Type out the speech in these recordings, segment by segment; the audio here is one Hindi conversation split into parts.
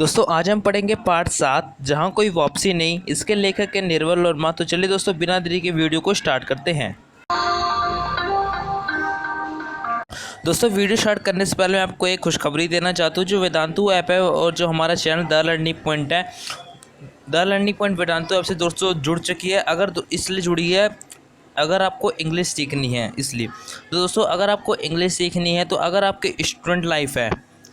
दोस्तों आज हम पढ़ेंगे पार्ट 7 जहां कोई वापसी नहीं। इसके लेखक है निर्मल वर्मा। तो चलिए दोस्तों बिना देरी के वीडियो को स्टार्ट करते हैं। दोस्तों वीडियो स्टार्ट करने से पहले मैं आपको एक खुशखबरी देना चाहता हूं। जो वेदांतु ऐप है और जो हमारा चैनल द लर्निंग पॉइंट है, the learning point Vedantu app से दोस्तों जुड़ चुकी है। अगर इसलिए जुड़ी है अगर आपको इंग्लिश सीखनी है, इसलिए तो दोस्तों अगर आपको इंग्लिश सीखनी है तो अगर आपके स्टूडेंट लाइफ है,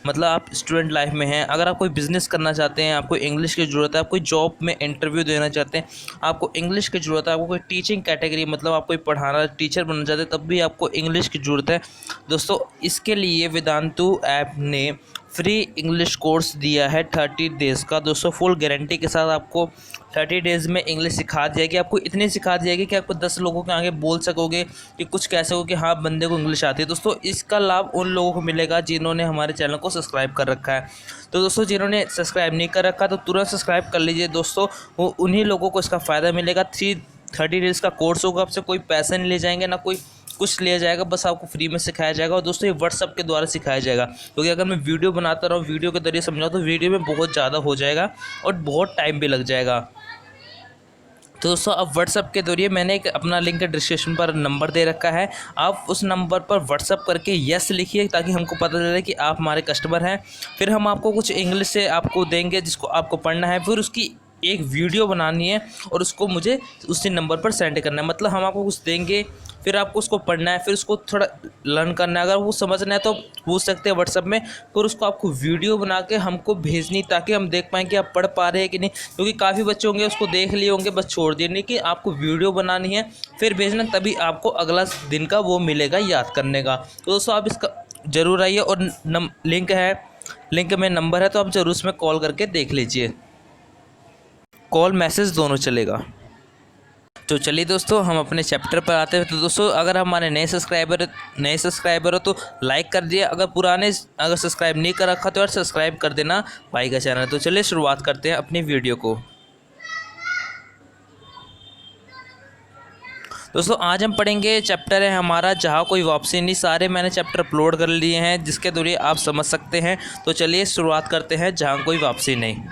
मतलब आप स्टूडेंट लाइफ में हैं, अगर आप कोई बिज़नेस करना चाहते हैं, आपको इंग्लिश की ज़रूरत है, आप कोई जॉब में इंटरव्यू देना चाहते हैं, आपको इंग्लिश की ज़रूरत है, आपको कोई टीचिंग कैटेगरी मतलब आप कोई पढ़ाना टीचर बनना चाहते हैं, तब भी आपको इंग्लिश की ज़रूरत है दोस्तों। इसके लिए वेदांतु ऐप ने फ्री इंग्लिश कोर्स दिया है 30 डेज़ का दोस्तों। फुल गारंटी के साथ आपको 30 डेज़ में इंग्लिश सिखा दिया जाएगी। आपको इतनी सिखा दी जाएगी कि आपको 10 लोगों के आगे बोल सकोगे कि कुछ कह सकोगे कि हाँ बंदे को इंग्लिश आती है। दोस्तों इसका लाभ उन लोगों को मिलेगा जिन्होंने हमारे चैनल को सब्सक्राइब कर रखा है। तो दोस्तों जिन्होंने सब्सक्राइब नहीं कर रखा तो तुरंत सब्सक्राइब कर लीजिए दोस्तों, वो उन्हीं लोगों को इसका फ़ायदा मिलेगा। 30 डेज़ का कोर्स होगा, आपसे कोई पैसे नहीं ले जाएंगे, ना कोई कुछ लिया जाएगा, बस आपको फ्री में सिखाया जाएगा। और दोस्तों ये व्हाट्सअप के द्वारा सिखाया जाएगा, क्योंकि अगर मैं वीडियो बनाता रहूँ, वीडियो के जरिए समझाऊँ तो वीडियो में बहुत ज़्यादा हो जाएगा और बहुत टाइम भी लग जाएगा। तो दोस्तों अब व्हाट्सअप के जरिए मैंने एक अपना लिंक डिस्क्रिप्शन पर नंबर दे रखा है, आप उस नंबर पर व्हाट्सअप करके यस लिखिए ताकि हमको पता चले कि आप हमारे कस्टमर हैं। फिर हम आपको कुछ इंग्लिश से आपको देंगे जिसको आपको पढ़ना है, फिर उसकी एक वीडियो बनानी है और उसको मुझे उसी नंबर पर सेंड करना है। मतलब हम आपको कुछ देंगे, फिर आपको उसको पढ़ना है, फिर उसको थोड़ा लर्न करना है। अगर वो समझना है तो पूछ सकते हैं व्हाट्सअप में, फिर उसको आपको वीडियो बना के हमको भेजनी ताकि हम देख पाएँ कि आप पढ़ पा रहे हैं कि नहीं। क्योंकि काफ़ी बच्चे होंगे उसको देख लिए होंगे बस छोड़ दिए, नहीं कि आपको वीडियो बनानी है फिर भेजना, तभी आपको अगला दिन का वो मिलेगा याद करने का। तो दोस्तों आप इसका ज़रूर आइए और लिंक में नंबर है, तो आप ज़रूर उसमें कॉल करके देख लीजिए। कॉल मैसेज दोनों चलेगा। तो चलिए दोस्तों हम अपने चैप्टर पर आते हैं। तो दोस्तों अगर हमारे नए सब्सक्राइबर हो तो लाइक कर दिए, अगर सब्सक्राइब नहीं कर रखा तो यार सब्सक्राइब कर देना भाई का चैनल। तो चलिए शुरुआत करते हैं अपनी वीडियो को। दोस्तों आज हम पढ़ेंगे चैप्टर है हमारा जहाँ कोई वापसी नहीं। सारे मैंने चैप्टर अपलोड कर लिए हैं जिसके जरिए आप समझ सकते हैं। तो चलिए शुरुआत करते हैं जहाँ कोई वापसी नहीं।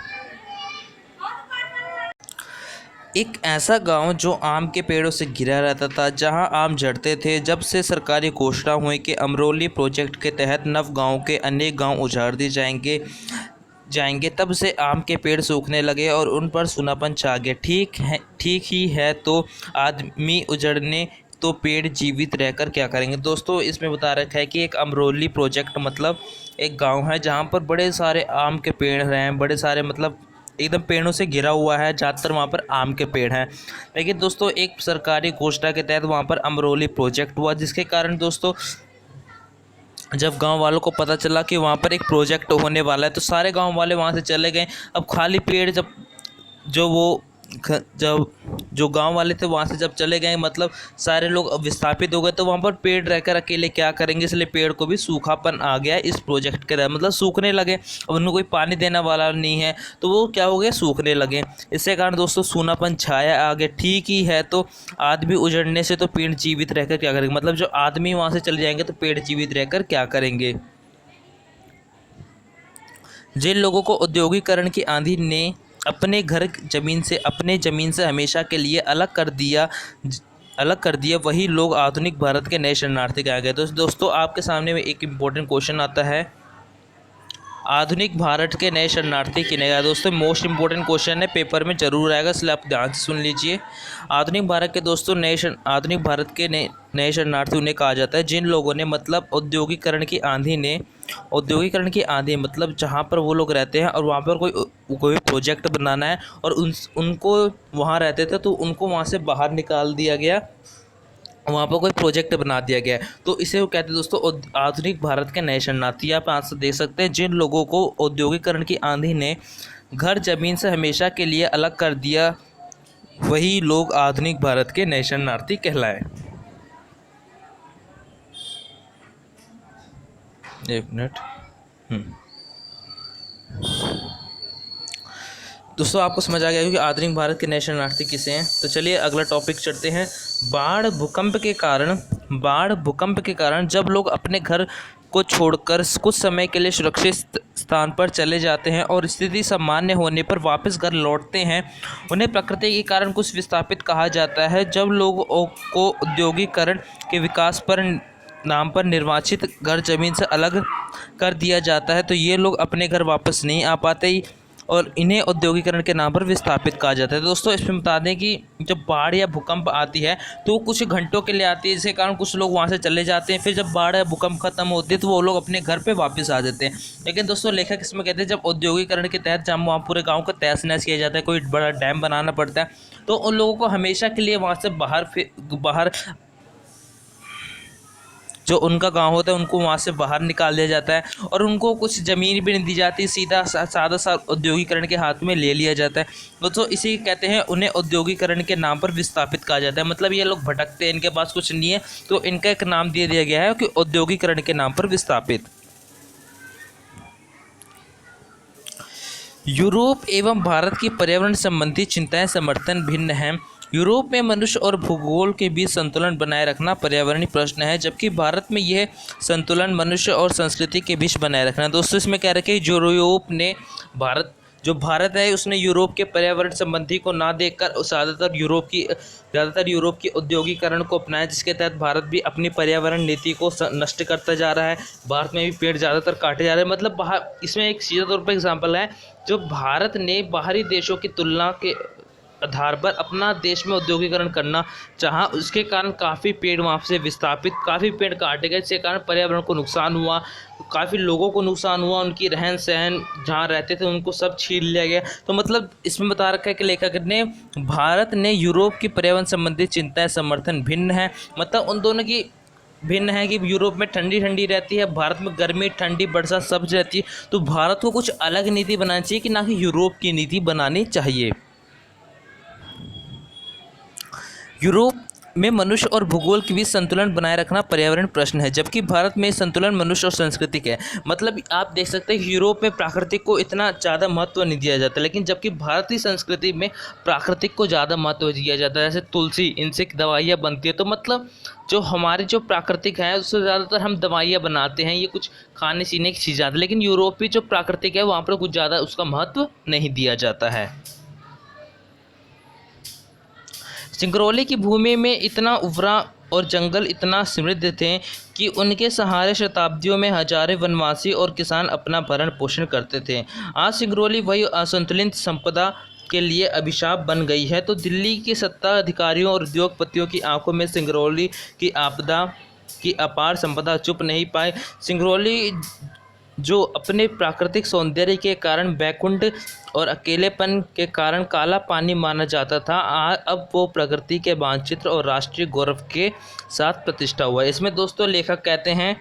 एक ऐसा गांव जो आम के पेड़ों से घिरा रहता था, जहां आम झड़ते थे। जब से सरकारी घोषणा हुई कि अमरोली प्रोजेक्ट के तहत नव गांव के अनेक गांव उजाड़ दिए जाएंगे, तब से आम के पेड़ सूखने लगे और उन पर सूनापन छा गया। ठीक ही है, तो आदमी उजड़ने तो पेड़ जीवित रहकर क्या करेंगे। दोस्तों इसमें बता रखा है कि एक अमरोली प्रोजेक्ट मतलब एक गाँव है जहाँ पर बड़े सारे आम के पेड़ हैं, बड़े सारे मतलब एकदम पेड़ों से घिरा हुआ है, ज़्यादातर वहाँ पर आम के पेड़ हैं। लेकिन दोस्तों एक सरकारी घोषणा के तहत वहाँ पर अमरोली प्रोजेक्ट हुआ, जिसके कारण दोस्तों जब गांव वालों को पता चला कि वहाँ पर एक प्रोजेक्ट होने वाला है तो सारे गांव वाले वहाँ से चले गए। अब खाली पेड़ जब जो गांव वाले थे वहाँ से जब चले गए, मतलब सारे लोग अब विस्थापित हो गए, तो वहाँ पर पेड़ रहकर अकेले क्या करेंगे, इसलिए पेड़ को भी सूखापन आ गया इस प्रोजेक्ट के तहत, मतलब सूखने लगे। अब उनको कोई पानी देने वाला नहीं है तो वो क्या हो गए, सूखने लगे। इसके कारण दोस्तों सूनापन छाया आ गया। ठीक ही है, तो आदमी उजड़ने से तो पेड़ जीवित रहकर क्या करेंगे, मतलब जो आदमी वहाँ से चले जाएंगे तो पेड़ जीवित रहकर क्या करेंगे। जिन लोगों को औद्योगिकरण की आंधी ने अपने ज़मीन से हमेशा के लिए अलग कर दिया, वही लोग आधुनिक भारत के नए शरणार्थी कहे गए। तो दोस्तों आपके सामने में एक इम्पोर्टेंट क्वेश्चन आता है, आधुनिक भारत के नए शरणार्थी किन्हें गए। दोस्तों मोस्ट इंपॉर्टेंट क्वेश्चन है, पेपर में जरूर आएगा, इसलिए आप ध्यान से सुन लीजिए। आधुनिक भारत के नए शरणार्थी उन्हें कहा जाता है जिन लोगों ने मतलब औद्योगिकरण की आंधी मतलब जहाँ पर वो लोग रहते हैं और वहाँ पर कोई प्रोजेक्ट बनाना है और उनको वहाँ रहते थे तो उनको वहाँ से बाहर निकाल दिया गया, वहाँ पर कोई प्रोजेक्ट बना दिया गया है, तो इसे वो कहते हैं दोस्तों आधुनिक भारत के नए शरणार्थी। आप आंसर देख सकते हैं, जिन लोगों को औद्योगिकरण की आंधी ने घर जमीन से हमेशा के लिए अलग कर दिया, वही लोग आधुनिक भारत के नए शरणार्थी कहलाए। एक मिनट। दोस्तों आपको समझ आ गया कि आधुनिक भारत के नए शरणार्थी किसे हैं। तो चलिए अगला टॉपिक चढ़ते हैं। बाढ़ भूकंप के कारण जब लोग अपने घर को छोड़कर कुछ समय के लिए सुरक्षित स्थान पर चले जाते हैं और स्थिति सामान्य होने पर वापस घर लौटते हैं, उन्हें प्रकृति के कारण कुछ विस्थापित कहा जाता है। जब लोगों को औद्योगिकरण के विकास पर नाम पर निर्वाचित घर जमीन से अलग कर दिया जाता है तो ये लोग अपने घर वापस नहीं आ पाते और इन्हें औद्योगिकरण के नाम पर विस्थापित कहा जाता है। दोस्तों इसमें बता दें कि जब बाढ़ या भूकंप आती है तो वो कुछ घंटों के लिए आती है, जिसके कारण कुछ लोग वहाँ से चले जाते हैं। फिर जब बाढ़ या भूकंप खत्म होती है तो वो लोग अपने घर पे वापस आ जाते हैं। लेकिन दोस्तों लेखक इसमें कहते हैं जब औद्योगिकरण के तहत जब वहाँ पूरे गाँव को तहस नहस किया जाता है, कोई बड़ा डैम बनाना पड़ता है, तो उन लोगों को हमेशा के लिए वहाँ से बाहर जो उनका गांव होता है उनको वहाँ से बाहर निकाल दिया जाता है और उनको कुछ ज़मीन भी नहीं दी जाती, सीधा सादा सा औद्योगिकरण के हाथ में ले लिया जाता है। तो इसी कहते हैं उन्हें औद्योगिकरण के नाम पर विस्थापित कहा जाता है। मतलब ये लोग भटकते हैं, इनके पास कुछ नहीं है, तो इनका एक नाम दे दिया गया है कि औद्योगिकरण के नाम पर विस्थापित। यूरोप एवं भारत की पर्यावरण संबंधी चिंताएं समर्थन भिन्न हैं। यूरोप में मनुष्य और भूगोल के बीच संतुलन बनाए रखना पर्यावरणीय प्रश्न है, जबकि भारत में यह संतुलन मनुष्य और संस्कृति के बीच बनाए रखना। दोस्तों इसमें कह रखे यूरोप ने भारत है उसने यूरोप के पर्यावरण संबंधी को ना देखकर ज़्यादातर यूरोप की औद्योगिकरण को अपनाया, जिसके तहत भारत भी अपनी पर्यावरण नीति को नष्ट करता जा रहा है। भारत में भी पेड़ ज़्यादातर काटे जा रहे हैं। मतलब इसमें एक सीधा तौर पर एग्जाम्पल है, जो भारत ने बाहरी देशों की तुलना के आधार पर अपना देश में औद्योगिकरण करना चाहा, उसके कारण काफ़ी पेड़ वहाँ से विस्थापित, काफ़ी पेड़ काटे गए, जिसके कारण पर्यावरण को नुकसान हुआ, काफ़ी लोगों को नुकसान हुआ, उनकी रहन सहन जहाँ रहते थे उनको सब छीन लिया गया। तो मतलब इसमें बता रखा है कि लेखक ने भारत ने यूरोप की पर्यावरण संबंधी चिंताएं समर्थन भिन्न है। मतलब उन दोनों की भिन्न है कि यूरोप में ठंडी ठंडी रहती है, भारत में गर्मी ठंडी बरसात सब रहती है। तो भारत को कुछ अलग नीति बनानी चाहिए कि ना कि यूरोप की नीति बनानी चाहिए। यूरोप में मनुष्य और भूगोल के बीच संतुलन बनाए रखना पर्यावरण प्रश्न है, जबकि भारत में संतुलन मनुष्य और संस्कृति का है। मतलब आप देख सकते हैं कि यूरोप में प्राकृतिक को इतना ज़्यादा महत्व नहीं दिया जाता, लेकिन जबकि भारतीय संस्कृति में प्राकृतिक को ज़्यादा महत्व दिया जाता है। जैसे तुलसी, इनसे दवाइयाँ बनती है, तो मतलब जो हमारे जो प्राकृतिक है उससे ज़्यादातर हम दवाइयाँ बनाते हैं, ये कुछ खाने पीने की चीज़ें आती है, लेकिन यूरोपीय जो प्राकृतिक है वहाँ पर कुछ ज़्यादा उसका महत्व नहीं दिया जाता है। सिंगरौली की भूमि में इतना उभरा और जंगल इतना समृद्ध थे कि उनके सहारे शताब्दियों में हजारों वनवासी और किसान अपना भरण पोषण करते थे। आज सिंगरौली वही असंतुलित संपदा के लिए अभिशाप बन गई है। तो दिल्ली के सत्ता अधिकारियों और उद्योगपतियों की आंखों में सिंगरौली की आपदा की अपार संपदा छुप नहीं पाए। सिंगरौली जो अपने प्राकृतिक सौंदर्य के कारण बैकुंठ और अकेलेपन के कारण काला पानी माना जाता था, अब वो प्रकृति के मानचित्र और राष्ट्रीय गौरव के साथ प्रतिष्ठा हुआ है। इसमें दोस्तों लेखक कहते हैं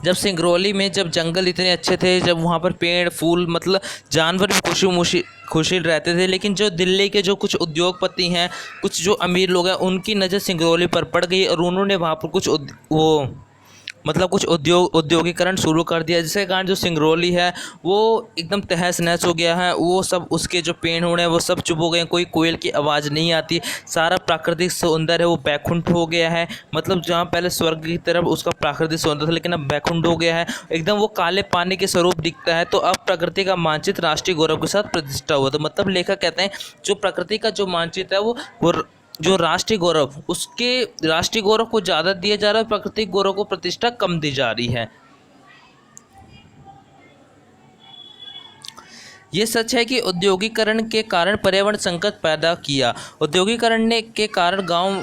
जब सिंगरौली में जब जंगल इतने अच्छे थे, जब वहाँ पर पेड़ फूल मतलब जानवर भी खुशी रहते थे, लेकिन जो दिल्ली के जो कुछ उद्योगपति हैं, कुछ जो अमीर लोग हैं, उनकी नज़र सिंगरौली पर पड़ गई और उन्होंने वहाँ पर कुछ औद्योगिकरण शुरू कर दिया, जिसके कारण जो सिंगरौली है वो एकदम तहस नहस हो गया है। वो सब उसके जो पेड़ होने हैं वो सब चुप हो गए, कोई कोयल की आवाज़ नहीं आती, सारा प्राकृतिक सौंदर्य है वो बैकुंठ हो गया है। मतलब जहाँ पहले स्वर्ग की तरफ उसका प्राकृतिक सौंदर्य था, लेकिन अब बैकुंठ हो गया है, एकदम वो काले पानी के स्वरूप दिखता है। तो अब प्रकृति का मानचित्र राष्ट्रीय गौरव के साथ प्रतिष्ठा हुआ। तो मतलब लेखक कहते हैं जो प्रकृति का जो मानचित्र है वो जो राष्ट्रीय गौरव, उसके राष्ट्रीय गौरव को ज़्यादा दिया जा रहा है, प्राकृतिक गौरव को प्रतिष्ठा कम दी जा रही है। ये सच है कि औद्योगिकरण के कारण पर्यावरण संकट पैदा किया। औद्योगिकरण के कारण गांव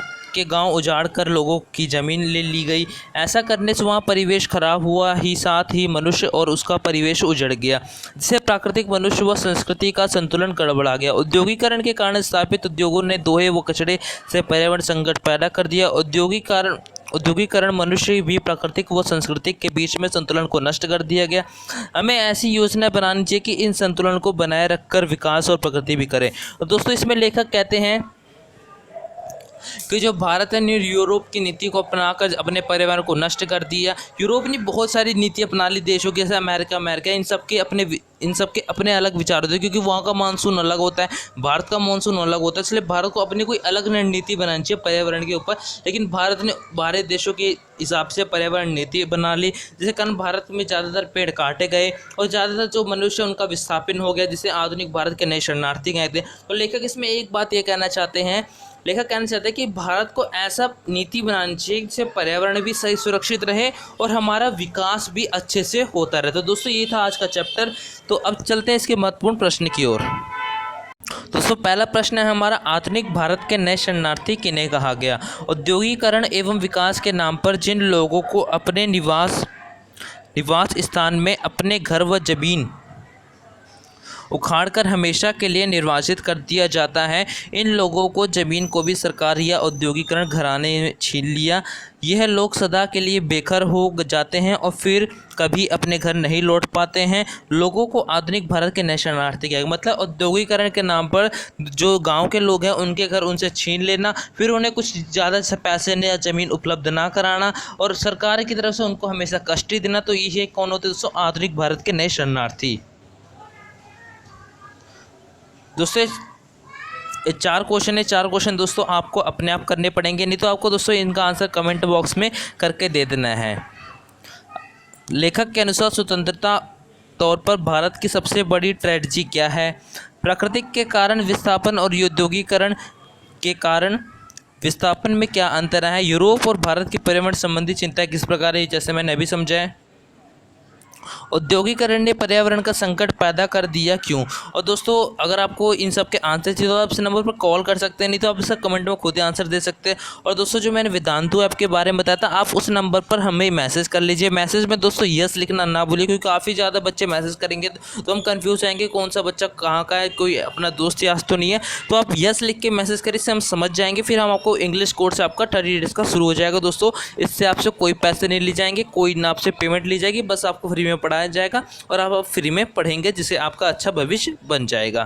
उजाड़ कर लोगों की ज़मीन ले ली गई। ऐसा करने से वहाँ परिवेश खराब हुआ, ही साथ ही मनुष्य और उसका परिवेश उजड़ गया, जिससे प्राकृतिक मनुष्य व संस्कृति का संतुलन गड़बड़ा गया। औद्योगिकरण के कारण स्थापित उद्योगों ने दोहे व कचड़े से पर्यावरण संकट पैदा कर दिया। औद्योगिकरण मनुष्य भी प्राकृतिक व सांस्कृतिक के बीच में संतुलन को नष्ट कर दिया गया। हमें ऐसी योजना बनानी चाहिए कि इन संतुलन को बनाए रखकर विकास और प्रगति भी करें। और दोस्तों इसमें लेखक कहते हैं कि जो भारत ने यूरोप की नीति को अपनाकर अपने पर्यावरण को नष्ट कर दिया। यूरोप ने बहुत सारी नीति अपना ली देशों की, जैसे अमेरिका इन सब के अपने अलग विचार होते हैं, क्योंकि वहाँ का मानसून अलग होता है, भारत का मानसून अलग होता है। इसलिए भारत को अपनी कोई अलग रणनीति बनानी चाहिए पर्यावरण के ऊपर, लेकिन भारत ने बाहरी देशों के हिसाब से पर्यावरण नीति बना ली, जिसके कारण भारत में ज़्यादातर पेड़ काटे गए और ज़्यादातर जो मनुष्य उनका विस्थापन हो गया, जिसे आधुनिक भारत के नए शरणार्थी कहते हैं। तो लेखक इसमें एक बात ये कहना चाहते हैं, कि भारत को ऐसा नीति बनानी चाहिए जिससे पर्यावरण भी सही सुरक्षित रहे और हमारा विकास भी अच्छे से होता रहे। तो दोस्तों ये था आज का चैप्टर। तो अब चलते हैं इसके महत्वपूर्ण प्रश्न की ओर। दोस्तों पहला प्रश्न है हमारा, आधुनिक भारत के नए शरणार्थी किन्हें कहा गया? औद्योगिकरण एवं विकास के नाम पर जिन लोगों को अपने निवास स्थान में अपने घर व जमीन उखाड़कर हमेशा के लिए निर्वासित कर दिया जाता है, इन लोगों को ज़मीन को भी सरकार या औद्योगिकरण घराने ने छीन लिया। यह लोग सदा के लिए बेघर हो जाते हैं और फिर कभी अपने घर नहीं लौट पाते हैं। लोगों को आधुनिक भारत के नए शरणार्थी क्या, मतलब औद्योगिकरण के नाम पर जो गांव के लोग हैं उनके घर उनसे छीन लेना, फिर उन्हें कुछ ज़्यादा से पैसे या ज़मीन उपलब्ध ना कराना और सरकार की तरफ से उनको हमेशा कष्ट देना। तो ये कौन होते दोस्तों? आधुनिक भारत के नए शरणार्थी। दोस्तों चार क्वेश्चन दोस्तों आपको अपने आप करने पड़ेंगे, नहीं तो आपको दोस्तों इनका आंसर कमेंट बॉक्स में करके दे देना है। लेखक के अनुसार स्वतंत्रता तौर पर भारत की सबसे बड़ी ट्रेजेडी क्या है? प्राकृतिक के कारण विस्थापन और औद्योगिकरण के कारण विस्थापन में क्या अंतर है? यूरोप और भारत की पर्यावरण संबंधी चिंता किस प्रकार है? जैसे मैंने अभी समझाया। औद्योगिकरण ने पर्यावरण का संकट पैदा कर दिया क्यों? और दोस्तों अगर आपको इन सब के आंसर चाहिए तो आप इस नंबर पर कॉल कर सकते हैं, नहीं तो आप इसका कमेंट में खुद ही आंसर दे सकते हैं। और दोस्तों जो मैंने वेदांतु ऐप के बारे में बताया था, आप उस नंबर पर हमें मैसेज कर लीजिए। मैसेज में दोस्तों यस लिखना ना भूलिए, क्योंकि काफ़ी ज़्यादा बच्चे मैसेज करेंगे तो हम कन्फ्यूज आएंगे कौन सा बच्चा कहाँ का है, कोई अपना दोस्त याद तो नहीं है। तो आप यस लिख के मैसेज करिए, इससे हम समझ जाएंगे। फिर हम आपको इंग्लिश कोर्स आपका 30 डेज का शुरू हो जाएगा दोस्तों। इससे आपसे कोई पैसे नहीं ली जाएंगे, कोई ना आपसे पेमेंट ली जाएगी, बस आपको फ्री में पढ़ाया जाएगा और आप फ्री में पढ़ेंगे, जिससे आपका अच्छा भविष्य बन जाएगा।